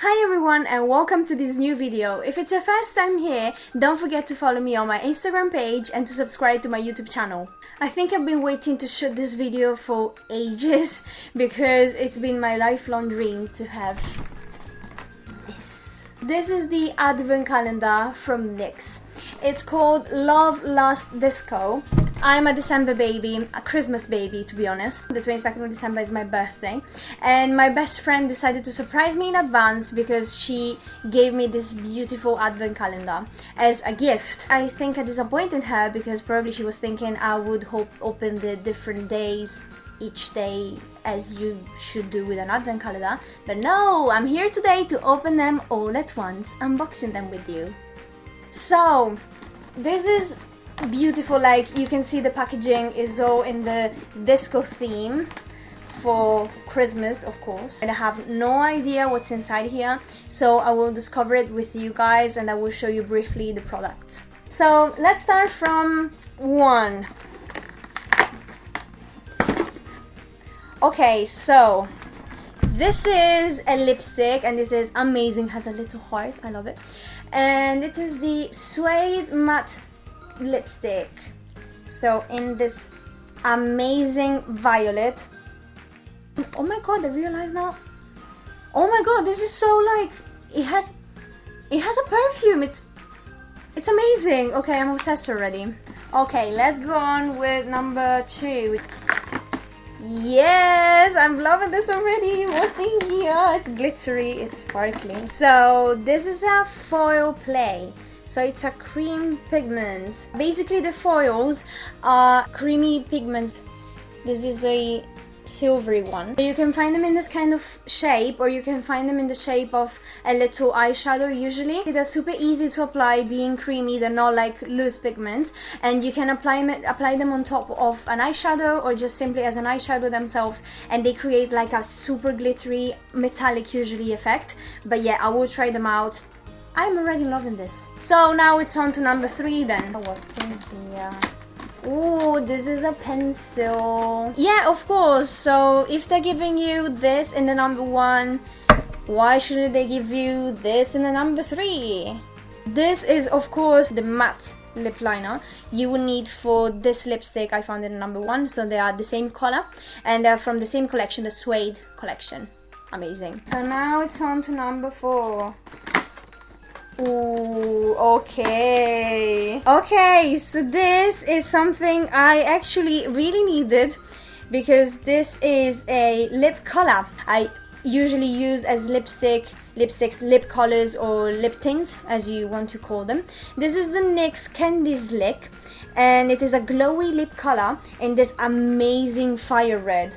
Hi everyone and welcome to this new video. If it's your first time here, don't forget to follow me on my Instagram page and to subscribe to my YouTube channel. I think I've been waiting to shoot this video for ages because it's been my lifelong dream to have this. This is the advent calendar from NYX. It's called Love Last Disco. I'm a December baby, a Christmas baby to be honest. The 22nd of December is my birthday and my best friend decided to surprise me in advance because she gave me this beautiful advent calendar as a gift. I think I disappointed her because probably she was thinking I would open the different days each day as you should do with an advent calendar, but no, I'm here today to open them all at once, unboxing them with you. So this is beautiful, like you can see the packaging is all in the disco theme for Christmas, of course, and I have no idea what's inside here, so I will discover it with you guys and I will show you briefly the product. So let's start from one. Okay, so this is a lipstick and this is amazing, has a little heart, I love it, and it is the Suede Matte lipstick, so in this amazing violet. Oh my god, I realize now, oh my god, this is so like it has a perfume. It's amazing. Okay, I'm obsessed already. Okay, let's go on with number 2. Yes, I'm loving this already. What's in here? It's glittery, it's sparkling. So this is a foil play. So it's a cream pigment. Basically the foils are creamy pigments. This is a silvery one. You can find them in this kind of shape, or you can find them in the shape of a little eyeshadow usually. They're super easy to apply, being creamy, they're not like loose pigments, and you can apply them on top of an eyeshadow or just simply as an eyeshadow themselves, and they create like a super glittery metallic usually effect. But yeah, I will try them out. I'm already loving this. So now it's on to number 3 then. What's in here? Oh, this is a pencil. Yeah, of course. So if they're giving you this in the number 1, why shouldn't they give you this in the number 3? This is of course the matte lip liner you will need for this lipstick. I found it in number 1, so they are the same color and they're from the same collection, the Suede collection. Amazing. So now it's on to number 4. Ooh, okay, so this is something I actually really needed because this is a lip color I usually use as lipsticks, lip colors, or lip tints as you want to call them. This is the NYX Candy's Lick and it is a glowy lip color in this amazing fire red.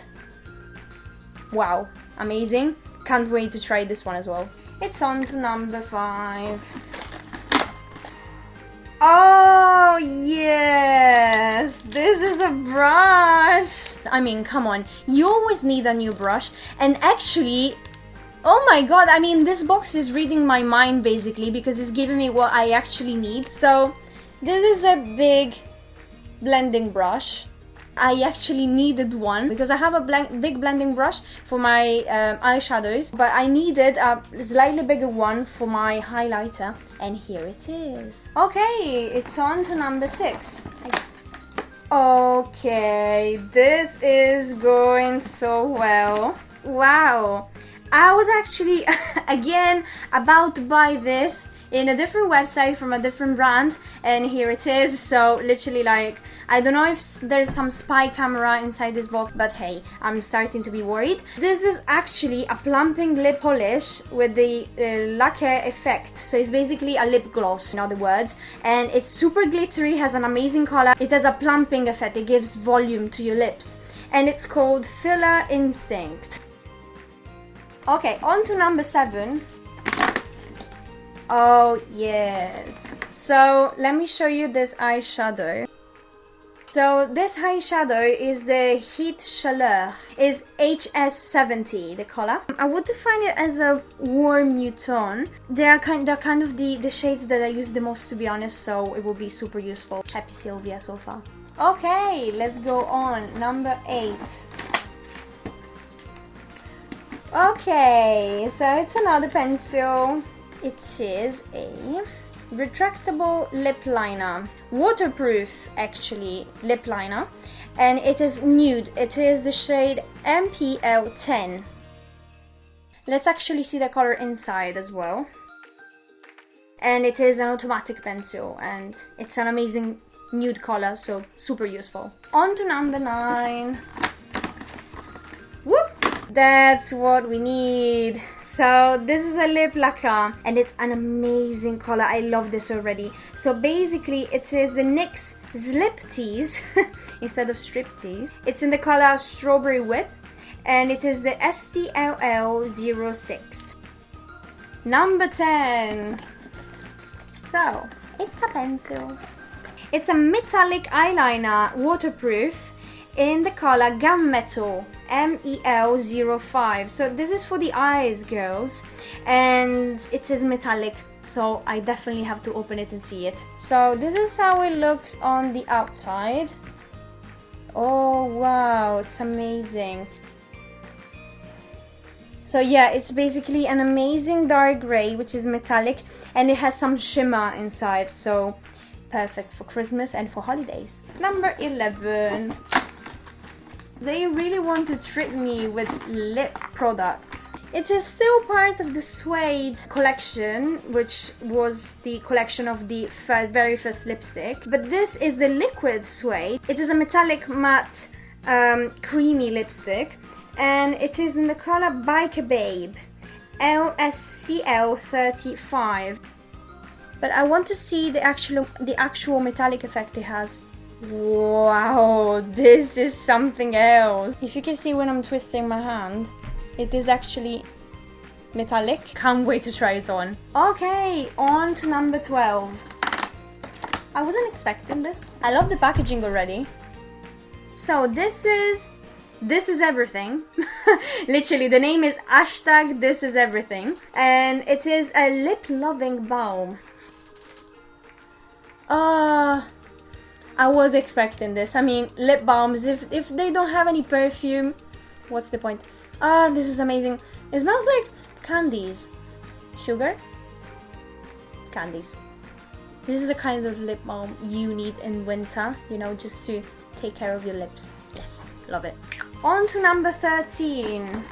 Wow, amazing. Can't wait to try this one as well. It's on to number 5. Oh yes, this is a brush. I mean, come on, you always need a new brush. And actually, oh my god, I mean, this box is reading my mind basically because it's giving me what I actually need. So this is a big blending brush. I actually needed one because I have a big blending brush for my eyeshadows, but I needed a slightly bigger one for my highlighter, and here it is. Okay, it's on to number 6. Okay, this is going so well. Wow, I was actually again about to buy this in a different website from a different brand, and here it is. So literally, like, I don't know if there's some spy camera inside this box, but hey, I'm starting to be worried. This is actually a plumping lip polish with the lacquer effect. So it's basically a lip gloss, in other words, and it's super glittery, has an amazing color. It has a plumping effect, it gives volume to your lips, and it's called Filler Instinct. Okay, on to number 7. Oh yes, so let me show you this eyeshadow. So this eyeshadow is the Heat Chaleur, is HS70 the color. I would define it as a warm nude tone. They're kind of the shades that I use the most, to be honest, so it will be super useful. Happy Sylvia so far. Okay, let's go on. Number 8. Okay, so it's another pencil. It is a retractable lip liner, waterproof actually lip liner, and it is nude. It is the shade MPL10. Let's actually see the color inside as well. And it is an automatic pencil, and it's an amazing nude color, so super useful. On to number 9. Whoop! That's what we need. So this is a lip lacquer, and it's an amazing color. I love this already. So basically it is the NYX Slip Tease instead of Striptease. It's in the color Strawberry Whip, and it is the STLL06. Number 10. So it's a pencil. It's a metallic eyeliner, waterproof, in the color Gunmetal, MEL05. So this is for the eyes, girls, and it is metallic, so I definitely have to open it and see it. So this is how it looks on the outside. Oh wow, it's amazing. So yeah, it's basically an amazing dark gray, which is metallic, and it has some shimmer inside, so perfect for Christmas and for holidays. Number 11. They really want to trick me with lip products. It is still part of the Suede collection, which was the collection of the very first lipstick. But this is the liquid Suede. It is a metallic matte creamy lipstick, and it is in the color Biker Babe, LSCL35. But I want to see the actual metallic effect it has. Wow, this is something else. If you can see when I'm twisting my hand, it is actually metallic. Can't wait to try it on. Okay, on to number 12. I wasn't expecting this. I love the packaging already. So this is everything. Literally, the name is #ThisIsEverything, and it is a lip loving balm. I was expecting this. I mean, lip balms, if they don't have any perfume, what's the point? This is amazing. It smells like candies. Sugar? Candies. This is a kind of lip balm you need in winter, you know, just to take care of your lips. Yes, love it. On to number 13.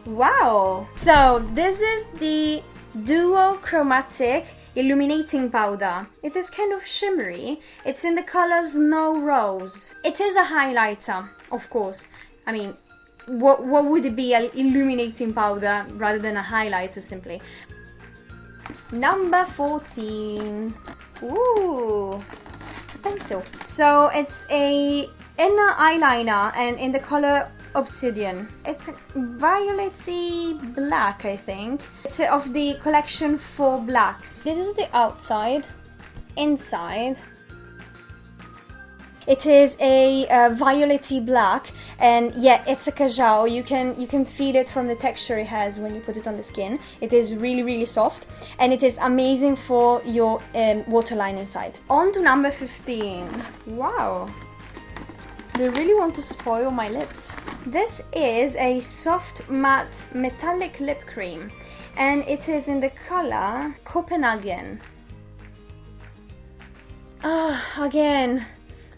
Wow! So, this is the Duo Chromatic Illuminating Powder. It is kind of shimmery. It's in the color Snow Rose. It is a highlighter, of course. I mean, what would it be, an illuminating powder rather than a highlighter simply? Number 14. Ooh, pencil. So it's a inner eyeliner, and in the color Obsidian. It's a violety black, I think. It's of the collection for blacks. This is the outside. Inside, it is a violety black, and yeah, it's a cajal. You can feel it from the texture it has when you put it on the skin. It is really soft, and it is amazing for your waterline inside. On to number 15. Wow. They really want to spoil my lips. This is a soft matte metallic lip cream, and it is in the color Copenhagen. Again.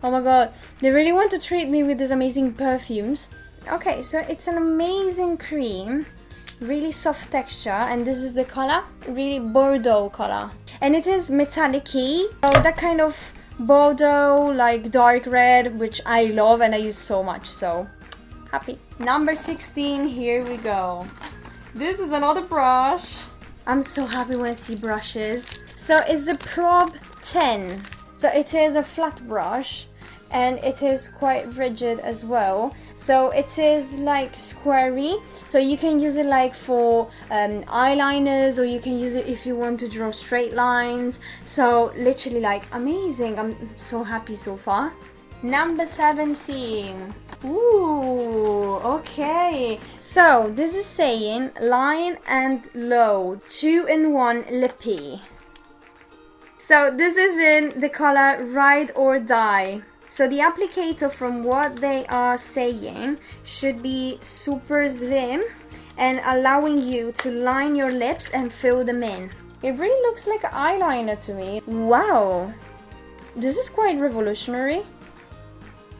Oh my god, they really want to treat me with these amazing perfumes. Okay, so it's an amazing cream, really soft texture, and this is the color, really Bordeaux color. And it is metallic-y, so that kind of Bordeaux, like dark red, which I love and I use so much, so happy. Number 16, here we go. This is another brush. I'm so happy when I see brushes. So it's the Prob 10. So it is a flat brush, and it is quite rigid as well. So it is like squarey, so you can use it like for eyeliners, or you can use it if you want to draw straight lines. So literally like amazing. I'm so happy so far. Number 17. Ooh, okay. So this is saying Line and Low 2-in-1 Lippy. So this is in the color Ride or Die. So the applicator, from what they are saying, should be super slim and allowing you to line your lips and fill them in. It really looks like eyeliner to me. Wow, this is quite revolutionary.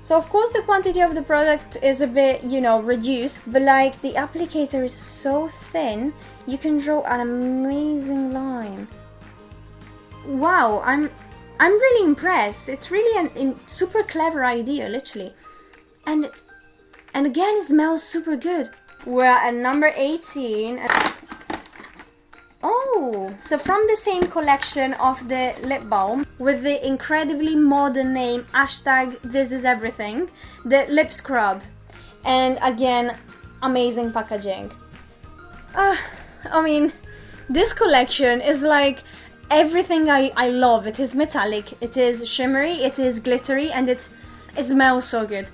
So of course the quantity of the product is a bit, you know, reduced, but like the applicator is so thin, you can draw an amazing line. Wow, I'm really impressed. It's really a super clever idea, literally. And again, it smells super good. We're at number 18. Oh, so from the same collection of the lip balm with the incredibly modern name #ThisIsEverything, the lip scrub. And again, amazing packaging. I mean, this collection is like everything I love. It is metallic, it is shimmery, it is glittery, and it smells so good.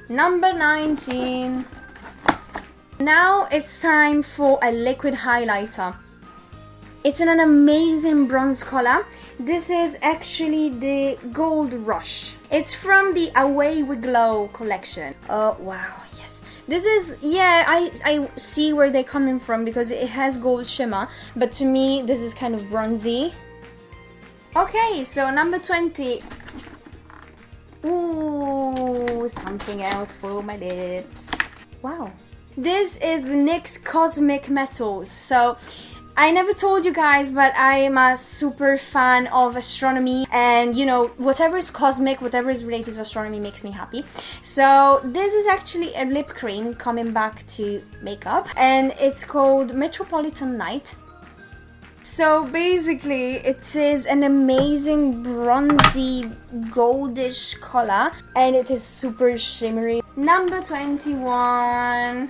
Number 19. Now it's time for a liquid highlighter. It's in an amazing bronze color. This is actually the Gold Rush. It's from the Away We Glow collection. Oh wow, yes. This is, yeah, I see where they're coming from because it has gold shimmer, but to me this is kind of bronzy. Okay, so number 20. Ooh, something else for my lips. Wow. This is the NYX Cosmic Metals. So I never told you guys, but I am a super fan of astronomy, and you know, whatever is cosmic, whatever is related to astronomy makes me happy. So this is actually a lip cream, coming back to makeup, and it's called Metropolitan Night. So basically it is an amazing bronzy goldish color, and it is super shimmery. Number 21.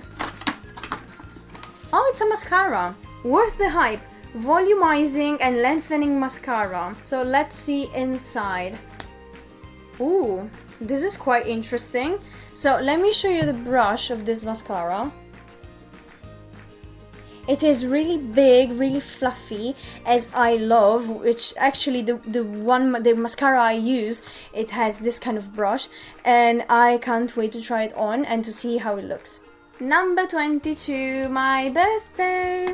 Oh, it's a mascara. Worth the hype. Volumizing and lengthening mascara. So let's see inside. Ooh, this is quite interesting. So let me show you the brush of this mascara. It is really big, really fluffy, as I love, which actually the mascara I use, it has this kind of brush, and I can't wait to try it on and to see how it looks. Number 22, my birthday.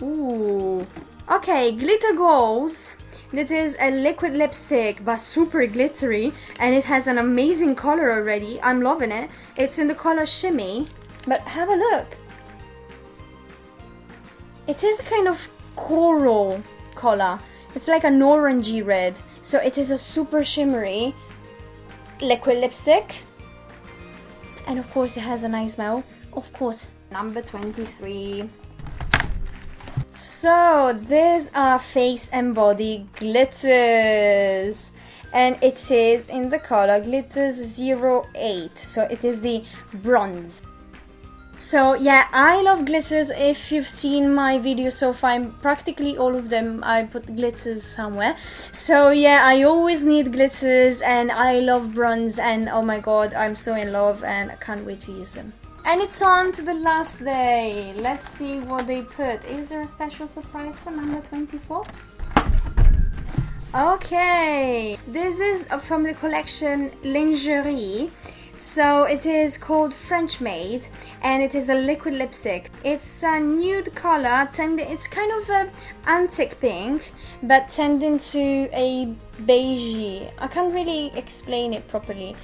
Ooh. Okay, Glitter Goals. That is a liquid lipstick, but super glittery, and it has an amazing color already. I'm loving it. It's in the color Shimmy, but have a look. It is a kind of coral color. It's like an orangey red. So it is a super shimmery liquid lipstick. And of course it has a nice smell. Of course. Number 23. So these are face and body glitters. And it is in the color Glitters 08. So it is the bronze. So yeah, I love glitters. If you've seen my videos so far, practically all of them I put glitters somewhere. So yeah, I always need glitters, and I love bronze, and oh my god, I'm so in love and I can't wait to use them. And it's on to the last day. Let's see what they put. Is there a special surprise for number 24? Okay, this is from the collection Lingerie. So it is called French Made, and it is a liquid lipstick. It's a nude color, it's kind of a antique pink, but tending to a beigey. I can't really explain it properly.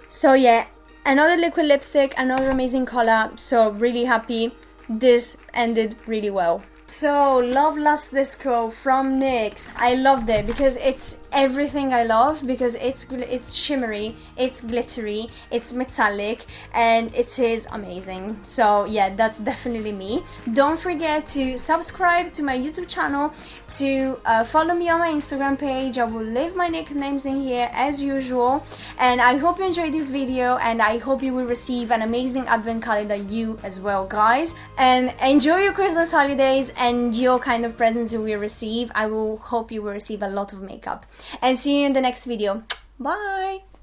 So yeah, another liquid lipstick, another amazing color. So really happy. This ended really well. So Love Last Disco from NYX. I loved it because it's everything I love, because it's shimmery, it's glittery, it's metallic, and it is amazing. So yeah, that's definitely me. Don't forget to subscribe to my YouTube channel, to follow me on my Instagram page. I will leave my nicknames in here as usual, and I hope you enjoyed this video, and I hope you will receive an amazing advent calendar, you as well, guys, and enjoy your Christmas holidays and your kind of presents you will receive. I will hope you will receive a lot of makeup, and see you in the next video. Bye!